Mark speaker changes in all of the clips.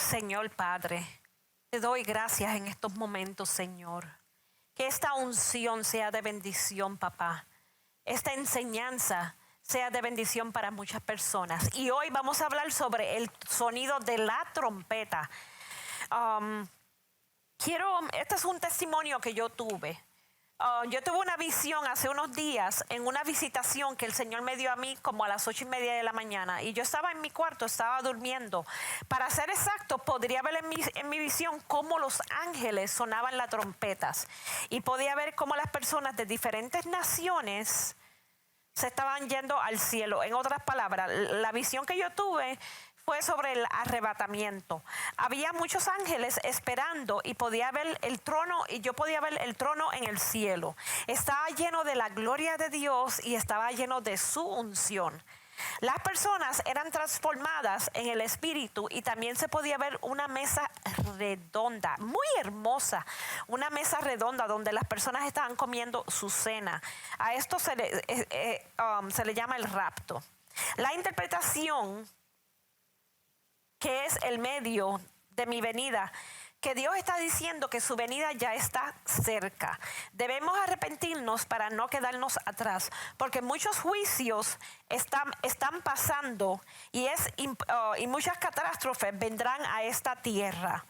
Speaker 1: Señor Padre, te doy gracias en estos momentos, Señor. Que esta unción sea de bendición, papá. Esta enseñanza sea de bendición para muchas personas. Y hoy vamos a hablar sobre el sonido de la trompeta. Este es un testimonio que yo tuve. Yo tuve una visión hace unos días en una visitación que el Señor me dio a mí como a las 8:30 de la mañana. Y yo estaba en mi cuarto, estaba durmiendo. Para ser exacto, podría ver en mi visión cómo los ángeles sonaban las trompetas. Y podía ver cómo las personas de diferentes naciones se estaban yendo al cielo. En otras palabras, la visión que yo tuve fue sobre el arrebatamiento. Había muchos ángeles esperando y podía ver el trono, y yo podía ver el trono en el cielo. Estaba lleno de la gloria de Dios y estaba lleno de su unción. Las personas eran transformadas en el espíritu y también se podía ver una mesa redonda, muy hermosa, una mesa redonda donde las personas estaban comiendo su cena. A esto se le llama el rapto. La interpretación, que es el medio de mi venida, que Dios está diciendo que su venida ya está cerca. Debemos arrepentirnos para no quedarnos atrás, porque muchos juicios están pasando y muchas catástrofes vendrán a esta tierra.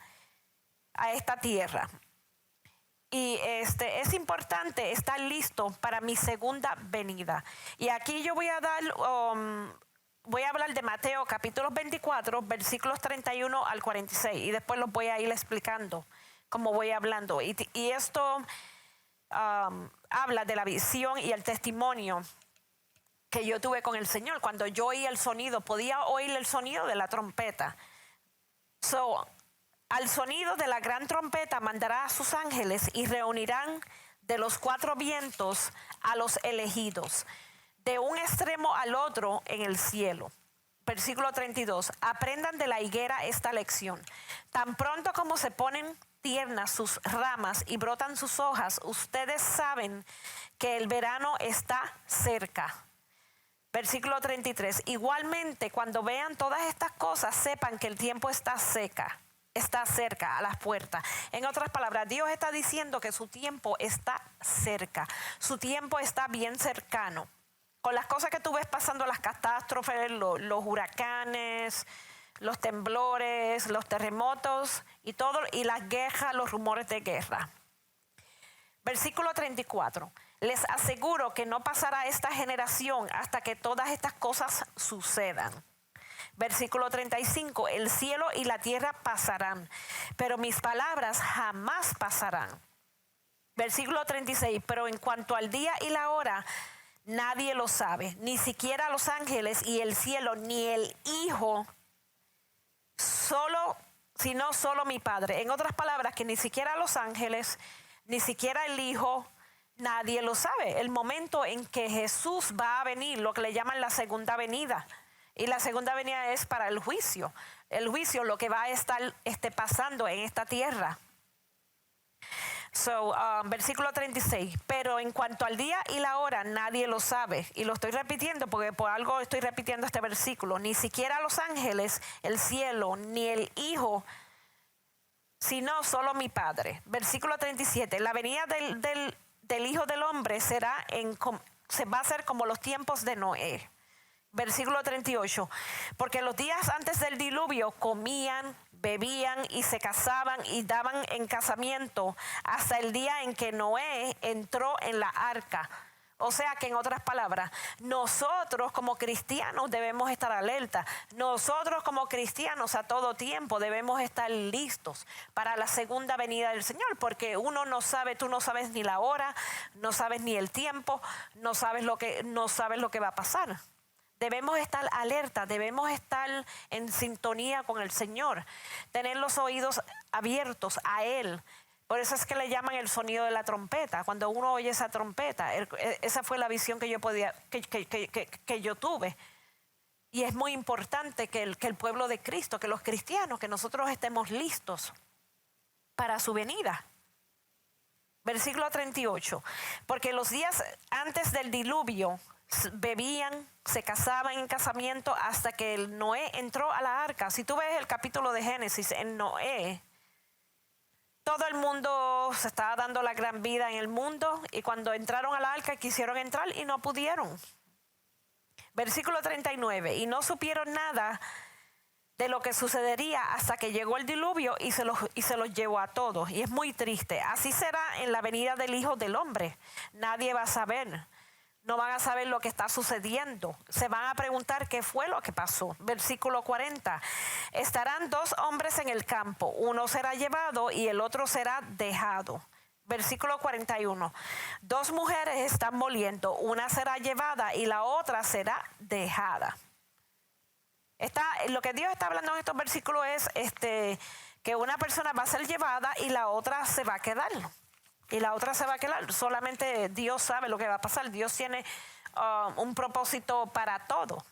Speaker 1: Y es importante estar listo para mi segunda venida. Y aquí yo voy a hablar de Mateo capítulo 24, versículos 31 al 46, y después los voy a ir explicando como voy hablando. Y esto habla de la visión y el testimonio que yo tuve con el Señor. Cuando yo oí el sonido, podía oír el sonido de la trompeta. Al sonido de la gran trompeta mandará a sus ángeles y reunirán de los cuatro vientos a los elegidos, de un extremo al otro en el cielo. Versículo 32. Aprendan de la higuera esta lección. Tan pronto como se ponen tiernas sus ramas y brotan sus hojas, ustedes saben que el verano está cerca. Versículo 33. Igualmente, cuando vean todas estas cosas, sepan que el tiempo está cerca a las puertas. En otras palabras, Dios está diciendo que su tiempo está cerca. Su tiempo está bien cercano. Con las cosas que tú ves pasando, las catástrofes, los huracanes, los temblores, los terremotos y todo, y las guerras, los rumores de guerra. Versículo 34. Les aseguro que no pasará esta generación hasta que todas estas cosas sucedan. Versículo 35. El cielo y la tierra pasarán, pero mis palabras jamás pasarán. Versículo 36. Pero en cuanto al día y la hora, nadie lo sabe, ni siquiera los ángeles y el cielo, ni el Hijo, sino solo mi Padre. En otras palabras, que ni siquiera los ángeles, ni siquiera el Hijo, nadie lo sabe. El momento en que Jesús va a venir, lo que le llaman la segunda venida. Y la segunda venida es para el juicio. El juicio, lo que va a estar pasando en esta tierra. Versículo 36. Pero en cuanto al día y la hora, nadie lo sabe. Y lo estoy repitiendo porque por algo estoy repitiendo este versículo. Ni siquiera los ángeles, el cielo, ni el Hijo, sino solo mi Padre. Versículo 37. La venida del Hijo del Hombre se va a hacer como los tiempos de Noé. Versículo 38. Porque los días antes del diluvio comían, bebían y se casaban y daban en casamiento hasta el día en que Noé entró en la arca. O sea que, en otras palabras, nosotros como cristianos debemos estar alerta. Nosotros como cristianos a todo tiempo debemos estar listos para la segunda venida del Señor, porque uno no sabe, tú no sabes ni la hora, no sabes ni el tiempo, no sabes lo que va a pasar. Debemos estar alerta, debemos estar en sintonía con el Señor, tener los oídos abiertos a Él. Por eso es que le llaman el sonido de la trompeta. Cuando uno oye esa trompeta, esa fue la visión que yo tuve. Y es muy importante que el pueblo de Cristo, que los cristianos, que nosotros estemos listos para su venida. Versículo 38. Porque los días antes del diluvio bebían, se casaban en casamiento hasta que Noé entró a la arca. Si tú ves el capítulo de Génesis, en Noé, todo el mundo se estaba dando la gran vida en el mundo, y cuando entraron a la arca quisieron entrar y no pudieron. Versículo 39, y no supieron nada de lo que sucedería hasta que llegó el diluvio y se los llevó a todos. Y es muy triste. Así será en la venida del Hijo del Hombre. Nadie va a saber. No van a saber lo que está sucediendo. Se van a preguntar qué fue lo que pasó. Versículo 40. Estarán dos hombres en el campo. Uno será llevado y el otro será dejado. Versículo 41. Dos mujeres están moliendo. Una será llevada y la otra será dejada. Lo que Dios está hablando en estos versículos es que una persona va a ser llevada y la otra se va a quedar. Y la otra se va a quedar. Solamente Dios sabe lo que va a pasar. Dios tiene un propósito para todo.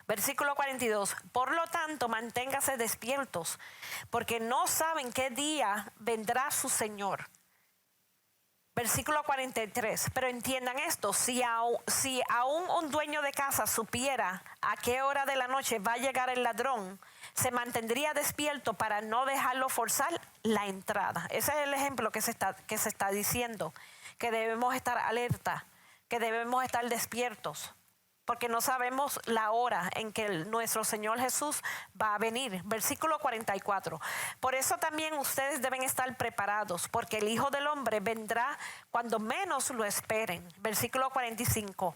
Speaker 1: Versículo 42. Por lo tanto, manténgase despiertos, porque no saben qué día vendrá su Señor. Versículo 43. Pero entiendan esto, si aún un dueño de casa supiera a qué hora de la noche va a llegar el ladrón, se mantendría despierto para no dejarlo forzar la entrada. Ese es el ejemplo que se está diciendo, que debemos estar alerta, que debemos estar despiertos, porque no sabemos la hora en que nuestro Señor Jesús va a venir. Versículo 44. Por eso también ustedes deben estar preparados, porque el Hijo del Hombre vendrá cuando menos lo esperen. Versículo 45.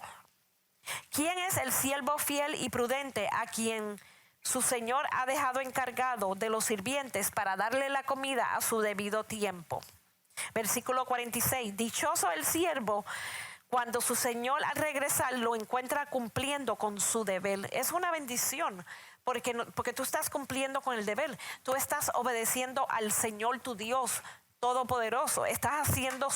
Speaker 1: ¿Quién es el siervo fiel y prudente a quien su Señor ha dejado encargado de los sirvientes para darle la comida a su debido tiempo? Versículo 46. Dichoso el siervo cuando su Señor al regresar lo encuentra cumpliendo con su deber. Es una bendición porque tú estás cumpliendo con el deber. Tú estás obedeciendo al Señor tu Dios Todopoderoso. Estás haciendo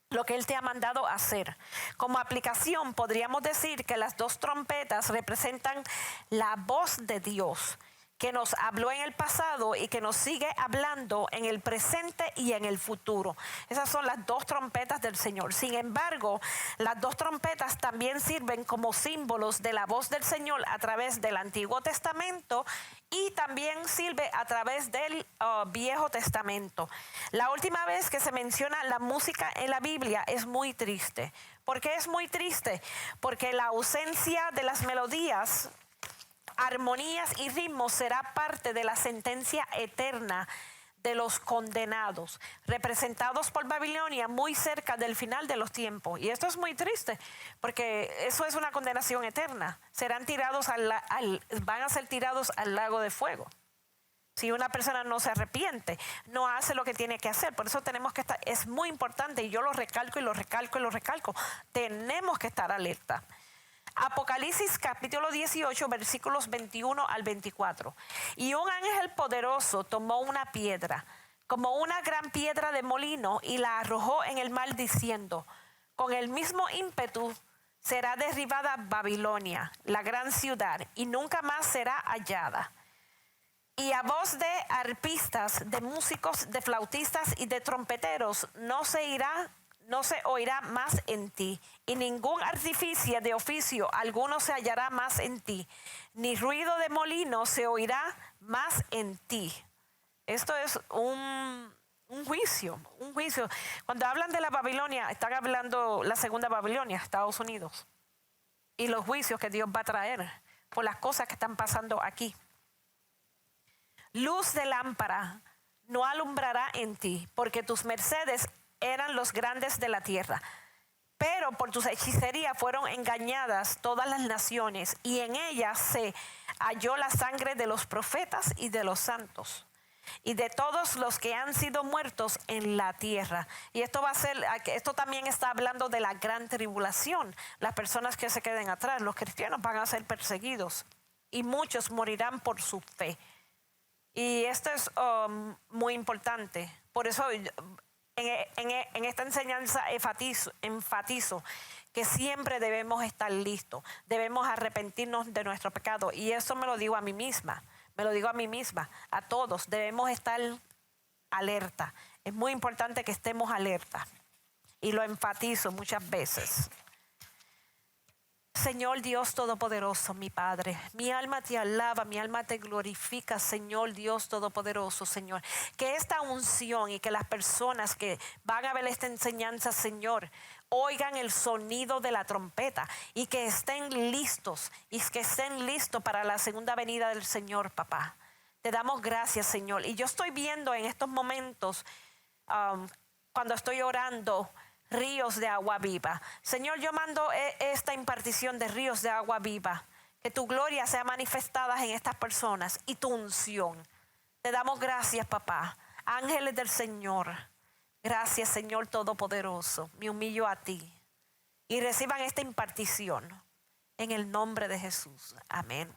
Speaker 1: lo que Él te ha mandado hacer. Como aplicación podríamos decir que las dos trompetas representan la voz de Dios, que nos habló en el pasado y que nos sigue hablando en el presente y en el futuro. Esas son las dos trompetas del Señor. Sin embargo, las dos trompetas también sirven como símbolos de la voz del Señor a través del Antiguo Testamento y también sirve a través del Viejo Testamento. La última vez que se menciona la música en la Biblia es muy triste. ¿Por qué es muy triste? Porque la ausencia de las melodías, armonías y ritmos será parte de la sentencia eterna de los condenados, representados por Babilonia muy cerca del final de los tiempos. Y esto es muy triste, porque eso es una condenación eterna. Serán tirados van a ser tirados al lago de fuego. Si una persona no se arrepiente, no hace lo que tiene que hacer. Por eso tenemos que estar, es muy importante, y yo lo recalco y lo recalco y lo recalco, tenemos que estar alerta. Apocalipsis capítulo 18 versículos 21 al 24. Y un ángel poderoso tomó una piedra, como una gran piedra de molino, y la arrojó en el mar diciendo: con el mismo ímpetu será derribada Babilonia, la gran ciudad, y nunca más será hallada. Y a voz de arpistas, de músicos, de flautistas y de trompeteros no se oirá más en ti, y ningún artificio de oficio alguno se hallará más en ti, ni ruido de molino se oirá más en ti. Esto es un juicio. Cuando hablan de la Babilonia, están hablando la segunda Babilonia, Estados Unidos, y los juicios que Dios va a traer por las cosas que están pasando aquí. Luz de lámpara no alumbrará en ti, porque tus mercedes eran los grandes de la tierra. Pero por tus hechicerías fueron engañadas todas las naciones, y en ellas se halló la sangre de los profetas y de los santos, y de todos los que han sido muertos en la tierra. Y esto también está hablando de la gran tribulación. Las personas que se queden atrás, los cristianos, van a ser perseguidos, y muchos morirán por su fe. Y esto es muy importante. Por eso en esta enseñanza enfatizo que siempre debemos estar listos, debemos arrepentirnos de nuestro pecado. Y eso me lo digo a mí misma, a todos. Debemos estar alerta. Es muy importante que estemos alerta, y lo enfatizo muchas veces. Señor Dios Todopoderoso, mi Padre, mi alma te alaba, mi alma te glorifica, Señor Dios Todopoderoso, Señor. Que esta unción y que las personas que van a ver esta enseñanza, Señor, oigan el sonido de la trompeta y que estén listos para la segunda venida del Señor, papá. Te damos gracias, Señor. Y yo estoy viendo en estos momentos, cuando estoy orando, ríos de agua viva. Señor, yo mando esta impartición de ríos de agua viva. Que tu gloria sea manifestada en estas personas y tu unción. Te damos gracias, papá. Ángeles del Señor. Gracias, Señor Todopoderoso. Me humillo a ti. Y reciban esta impartición en el nombre de Jesús. Amén.